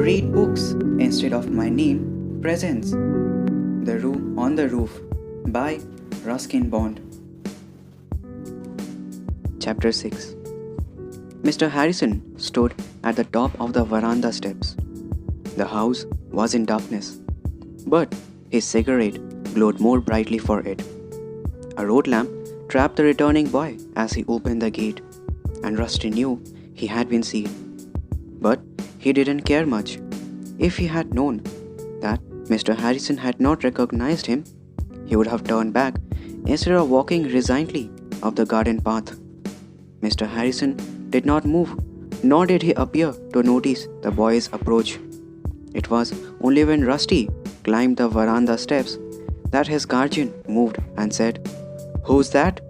read books instead of my name presents. The Room on the Roof by Ruskin Bond. Chapter 6. Mr. Harrison stood at the top of the veranda steps. The house was in darkness, but his cigarette glowed more brightly for it. A road lamp trapped the returning boy as he opened the gate, and Rusty knew he had been seen. But he didn't care much. If he had known that Mr. Harrison had not recognized him, he would have turned back instead of walking resignedly up the garden path. Mr. Harrison did not move, nor did he appear to notice the boy's approach. It was only when Rusty climbed the veranda steps that his guardian moved and said, "Who's that?"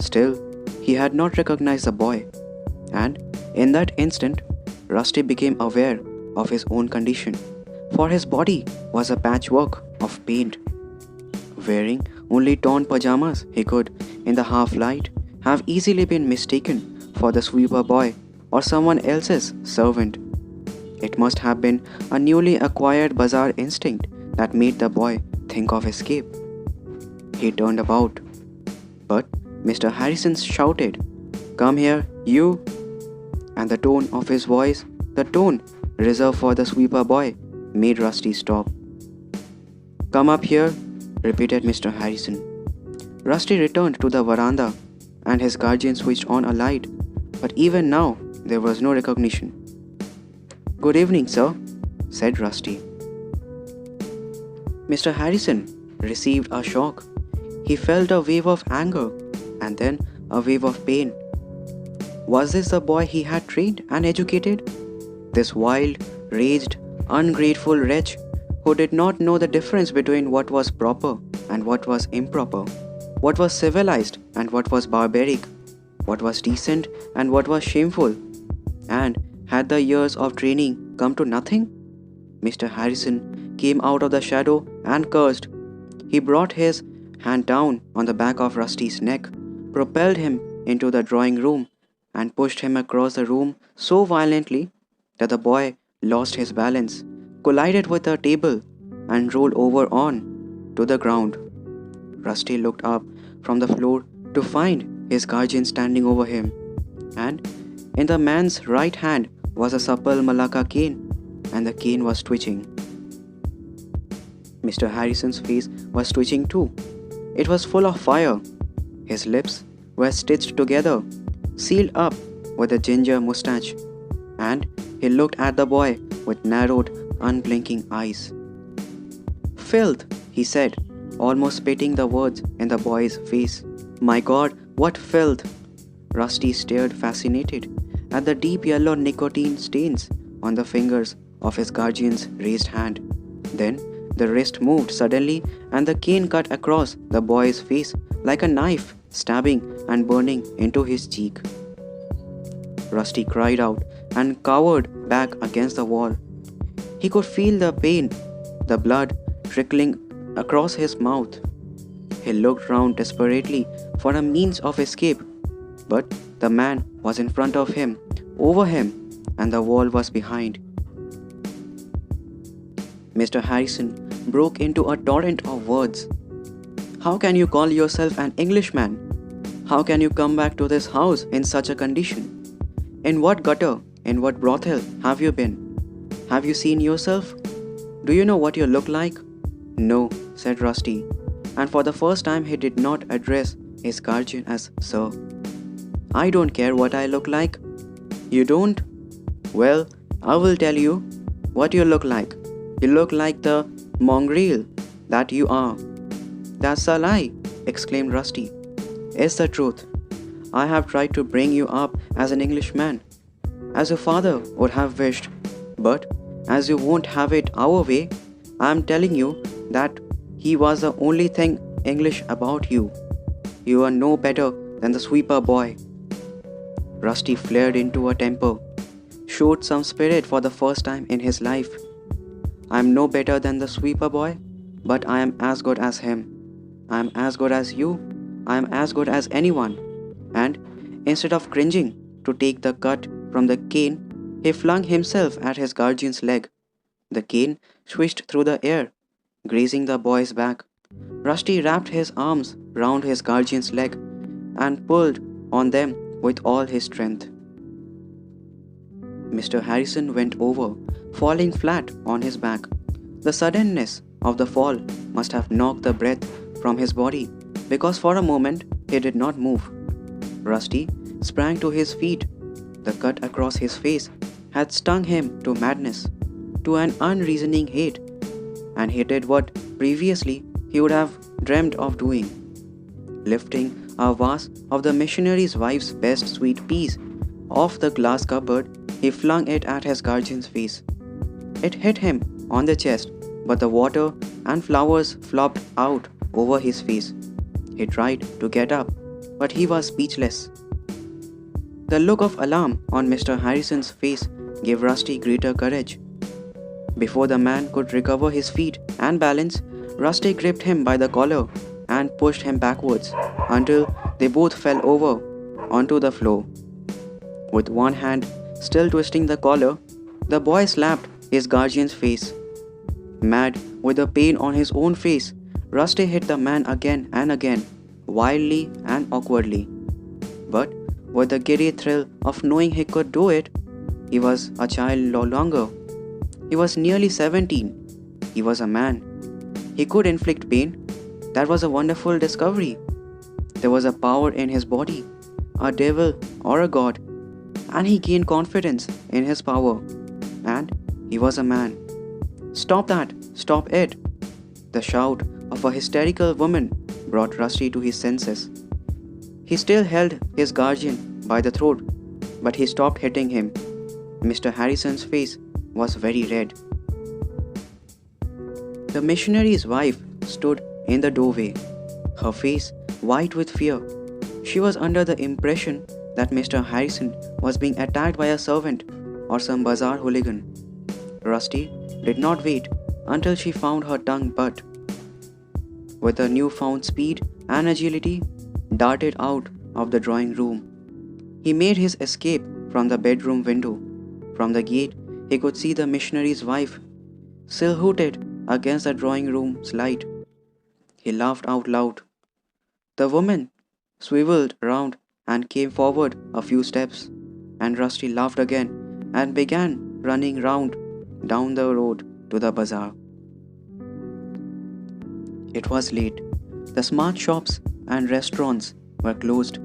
Still, he had not recognized the boy, and in that instant, Rusty became aware of his own condition, for his body was a patchwork of paint. Wearing only torn pajamas, he could, in the half-light, have easily been mistaken for the sweeper boy or someone else's servant. It must have been a newly acquired bazaar instinct that made the boy think of escape. He turned about, but Mr. Harrison shouted, "Come here, you!" And the tone of his voice, the tone reserved for the sweeper boy, made Rusty stop. "Come up here," repeated Mr. Harrison. Rusty returned to the veranda, and his guardian switched on a light, but even now there was no recognition. "Good evening, sir," said Rusty. Mr. Harrison received a shock. He felt a wave of anger and then a wave of pain. Was this the boy he had trained and educated? This wild, raged, ungrateful wretch who did not know the difference between what was proper and what was improper, what was civilized and what was barbaric, what was decent and what was shameful, and had the years of training come to nothing? Mr. Harrison came out of the shadow and cursed. He brought his hand down on the back of Rusty's neck, propelled him into the drawing room, and pushed him across the room so violently that the boy lost his balance, collided with the table, and rolled over on to the ground. Rusty looked up from the floor to find his guardian standing over him, and in the man's right hand was a supple Malacca cane, and the cane was twitching. Mr. Harrison's face was twitching too. It was full of fire. His lips were stitched together, sealed up with a ginger mustache, and he looked at the boy with narrowed, unblinking eyes. "Filth," he said, almost spitting the words in the boy's face. "My God, what filth!" Rusty stared fascinated at the deep yellow nicotine stains on the fingers of his guardian's raised hand. Then the wrist moved suddenly and the cane cut across the boy's face like a knife, stabbing and burning into his cheek. Rusty cried out and cowered back against the wall. He could feel the pain, the blood trickling across his mouth. He looked round desperately for a means of escape, but the man was in front of him, over him, and the wall was behind. Mr. Harrison broke into a torrent of words. "How can you call yourself an Englishman? How can you come back to this house in such a condition? In what gutter, in what brothel have you been? Have you seen yourself? Do you know what you look like?" "No," said Rusty, and for the first time he did not address his guardian as "sir." "I don't care what I look like." "You don't? Well, I will tell you what you look like. You look like the mongrel that you are." "That's a lie," exclaimed Rusty. "It's the truth. I have tried to bring you up as an Englishman, as your father would have wished, but as you won't have it our way, I am telling you that he was the only thing English about you. You are no better than the sweeper boy." Rusty flared into a temper, showed some spirit for the first time in his life. "I am no better than the sweeper boy, but I am as good as him. I am as good as you. I am as good as anyone." And instead of cringing to take the cut from the cane, He flung himself at his guardian's leg. The cane swished through the air, grazing the boy's back. Rusty wrapped his arms round his guardian's leg and pulled on them with all his strength. Mr. Harrison went over, falling flat on his back. The suddenness of the fall must have knocked the breath from his body, because for a moment he did not move. Rusty sprang to his feet. The cut across his face had stung him to madness, to an unreasoning hate, and he did what previously he would have dreamed of doing. Lifting a vase of the missionary's wife's best sweet peas off the glass cupboard, he flung it at his guardian's face. It hit him on the chest, but the water and flowers flopped out over his face. He tried to get up, but he was speechless. The look of alarm on Mr. Harrison's face gave Rusty greater courage. Before the man could recover his feet and balance, Rusty gripped him by the collar and pushed him backwards until they both fell over onto the floor. With one hand still twisting the collar, the boy slapped his guardian's face. Mad with the pain on his own face, Rusty hit the man again and again, wildly and awkwardly. But with the giddy thrill of knowing he could do it, he was a child no longer. He was nearly 17. He was a man. He could inflict pain. That was a wonderful discovery. There was a power in his body, a devil or a god, and he gained confidence in his power. And he was a man. "Stop that! Stop it!" The shout of a hysterical woman brought Rusty to his senses. He still held his guardian by the throat, but he stopped hitting him. Mr. Harrison's face was very red. The missionary's wife stood in the doorway, her face white with fear. She was under the impression that Mr. Harrison was being attacked by a servant or some bazaar hooligan. Rusty did not wait until she found her tongue but, with her newfound speed and agility, darted out of the drawing room. He made his escape from the bedroom window. From the gate, he could see the missionary's wife, silhouetted against the drawing room's light. He laughed out loud. The woman swiveled round and came forward a few steps, and Rusty laughed again and began running round down the road to the bazaar. It was late. The smart shops and restaurants were closed.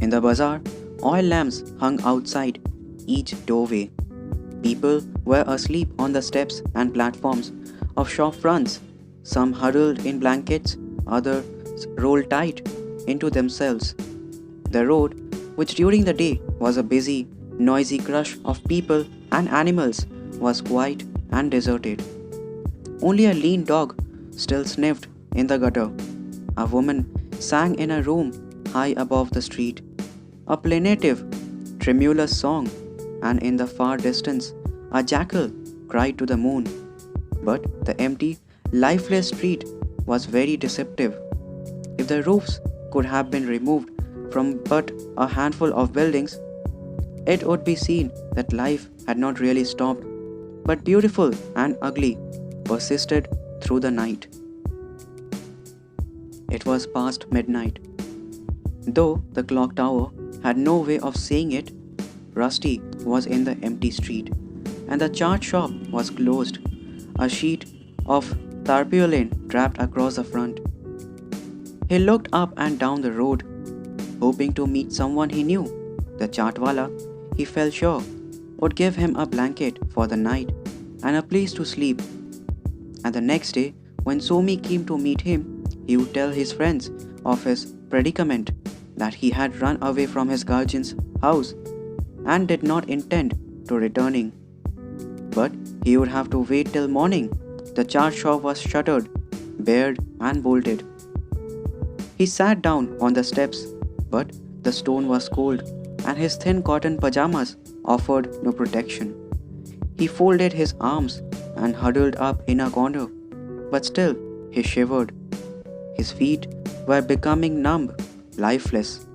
In the bazaar, oil lamps hung outside each doorway. People were asleep on the steps and platforms of shop fronts, some huddled in blankets, others rolled tight into themselves. The road, which during the day was a busy, noisy crush of people and animals, was quiet and deserted. Only a lean dog still sniffed in the gutter. A woman sang in a room high above the street, a plaintive, tremulous song, and in the far distance, a jackal cried to the moon. But the empty, lifeless street was very deceptive. If the roofs could have been removed from but a handful of buildings, it would be seen that life had not really stopped, but beautiful and ugly persisted through the night. It was past midnight. Though the clock tower had no way of saying it, Rusty was in the empty street, and the chart shop was closed, a sheet of tarpaulin draped across the front. He looked up and down the road, hoping to meet someone he knew. The chartwala, he felt sure, would give him a blanket for the night and a place to sleep. And the next day, when Somi came to meet him, he would tell his friends of his predicament, that he had run away from his guardian's house and did not intend to returning. But he would have to wait till morning. The chart shop was shuttered, barred and bolted. He sat down on the steps, but the stone was cold and his thin cotton pajamas offered no protection. He folded his arms and huddled up in a corner, but still he shivered. His feet were becoming numb, lifeless.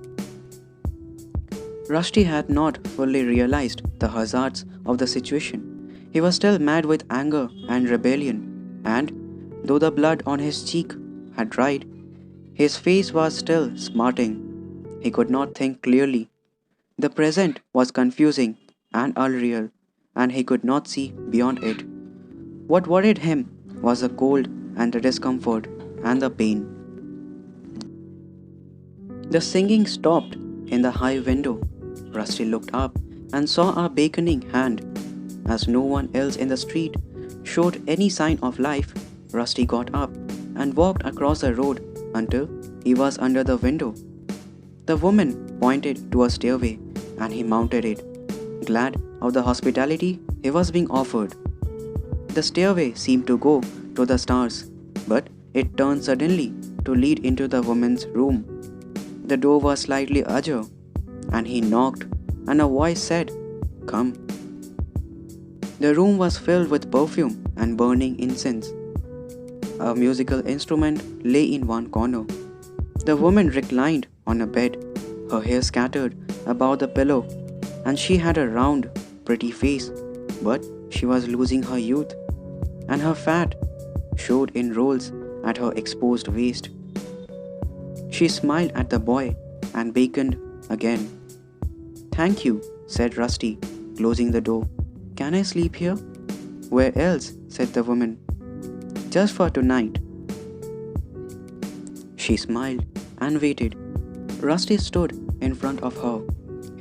Rusty had not fully realized the hazards of the situation, he was still mad with anger and rebellion, and though the blood on his cheek had dried, his face was still smarting. He could not think clearly. The present was confusing and unreal, and he could not see beyond it. What worried him was the cold and the discomfort and the pain. The singing stopped in the high window. Rusty looked up and saw a beckoning hand. As no one else in the street showed any sign of life, Rusty got up and walked across the road until he was under the window. The woman pointed to a stairway and he mounted it, glad of the hospitality he was being offered. The stairway seemed to go to the stars, but it turned suddenly to lead into the woman's room. The door was slightly ajar, and he knocked, and a voice said, "Come." The room was filled with perfume and burning incense. A musical instrument lay in one corner. The woman reclined on a bed, her hair scattered about the pillow, and she had a round, pretty face, but she was losing her youth, and her fat showed in rolls at her exposed waist. She smiled at the boy and beckoned again. "Thank you," said Rusty, closing the door. "Can I sleep here?" "Where else?" said the woman. "Just for tonight." She smiled and waited. Rusty stood in front of her,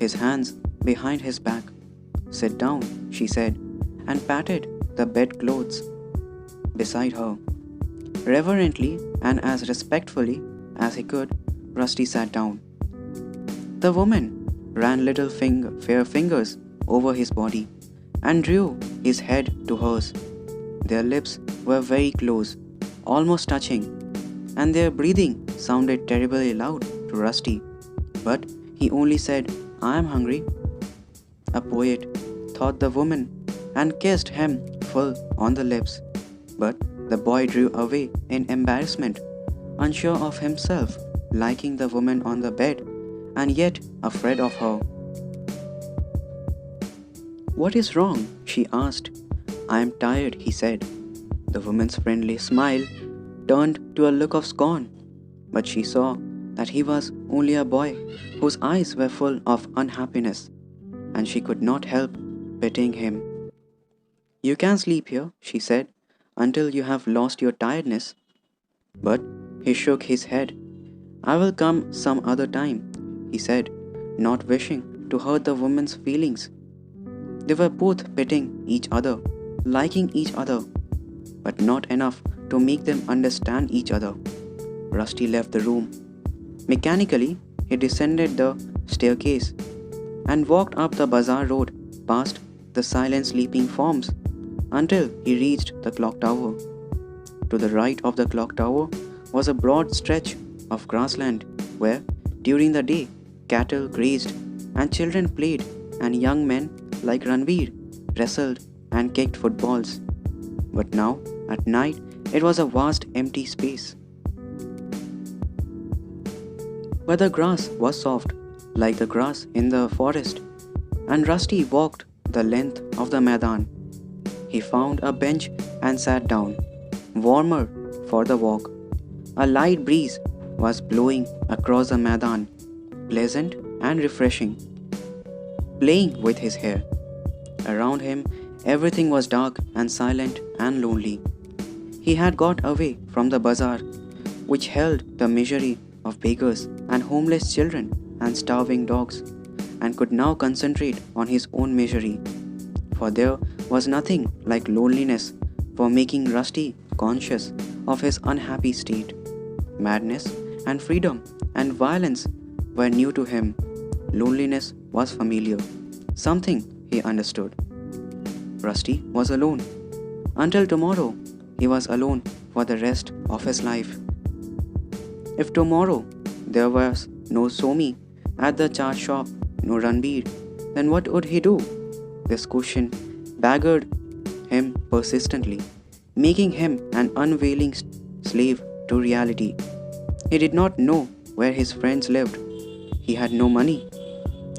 his hands behind his back. "Sit down," she said, and patted the bedclothes beside her. Reverently and as respectfully as he could, Rusty sat down. The woman ran little fair fingers over his body and drew his head to hers. Their lips were very close, almost touching, and their breathing sounded terribly loud to Rusty. But he only said, "I am hungry." A poet, thought the woman, and kissed him full on the lips. But the boy drew away in embarrassment, unsure of himself, liking the woman on the bed, and yet afraid of her. "What is wrong?" she asked. "I am tired," he said. The woman's friendly smile turned to a look of scorn, but she saw that he was only a boy whose eyes were full of unhappiness, and she could not help pitying him. "You can sleep here," she said, "until you have lost your tiredness." But he shook his head. "I will come some other time," he said, not wishing to hurt the woman's feelings. They were both pitying each other, liking each other, but not enough to make them understand each other. Rusty left the room. Mechanically, he descended the staircase and walked up the bazaar road past the silent sleeping forms until he reached the clock tower. To the right of the clock tower was a broad stretch of grassland where, during the day, cattle grazed and children played and young men like Ranveer wrestled and kicked footballs. But now, at night, it was a vast empty space. But the grass was soft, like the grass in the forest, and Rusty walked the length of the Maidan. He found a bench and sat down, warmer for the walk. A light breeze was blowing across the Maidan, pleasant and refreshing, playing with his hair. Around him, everything was dark and silent and lonely. He had got away from the bazaar, which held the misery of beggars and homeless children and starving dogs, and could now concentrate on his own misery. For there was nothing like loneliness for making Rusty conscious of his unhappy state. Madness and freedom and violence were new to him. Loneliness was familiar, something he understood. Rusty was alone. Until tomorrow, he was alone for the rest of his life. If tomorrow there was no Somi at the chaat shop, no Ranbir, then what would he do? This question beggared him persistently, making him an unwilling slave to reality. He did not know where his friends lived. He had no money.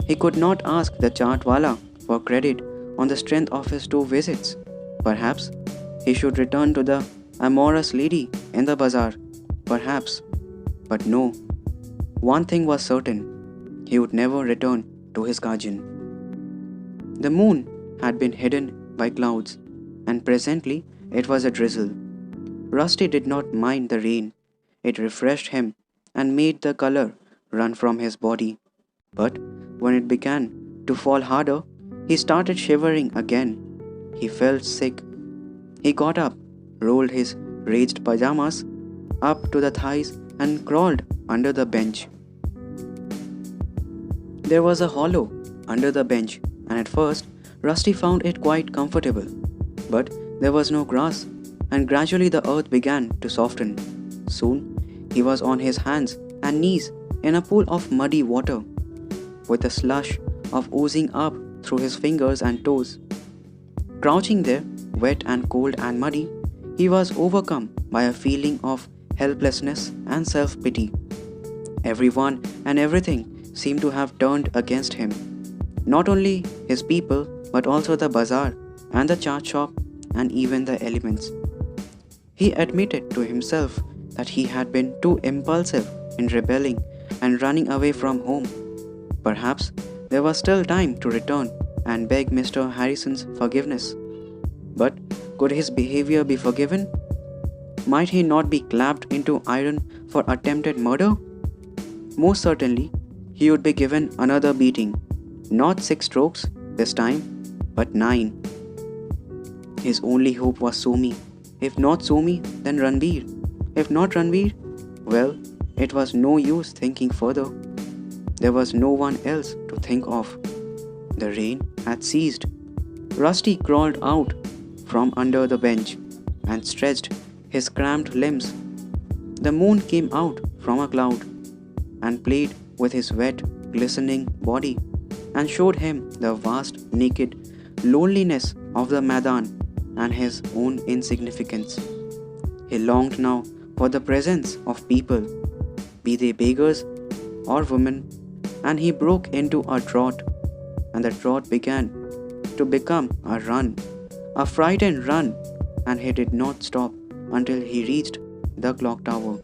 He could not ask the chaatwala for credit on the strength of his 2 visits. Perhaps he should return to the amorous lady in the bazaar. Perhaps. But no. One thing was certain. He would never return to his guardian. The moon had been hidden by clouds, and presently it was a drizzle. Rusty did not mind the rain. It refreshed him and made the color run from his body. But when it began to fall harder, he started shivering again. He felt sick. He got up, rolled his raised pajamas up to the thighs, and crawled under the bench. There was a hollow under the bench, and at first Rusty found it quite comfortable. But there was no grass, and gradually the earth began to soften. Soon he was on his hands and knees in a pool of muddy water, with the slush of oozing up through his fingers and toes. Crouching there, wet and cold and muddy, he was overcome by a feeling of helplessness and self-pity. Everyone and everything seemed to have turned against him. Not only his people, but also the bazaar and the chaat shop and even the elements. He admitted to himself that he had been too impulsive in rebelling and running away from home. Perhaps there was still time to return and beg Mr. Harrison's forgiveness. But could his behavior be forgiven? Might he not be clapped into iron for attempted murder? Most certainly, he would be given another beating. Not 6 strokes this time, but 9. His only hope was Somi. If not Somi, then Ranveer. If not Ranveer, well, it was no use thinking further. There was no one else to think of. The rain had ceased. Rusty crawled out from under the bench and stretched his cramped limbs. The moon came out from a cloud and played with his wet, glistening body and showed him the vast, naked loneliness of the Maidan and his own insignificance. He longed now for the presence of people, be they beggars or women, and he broke into a trot, and the trot began to become a run, a frightened run, and he did not stop until he reached the clock tower.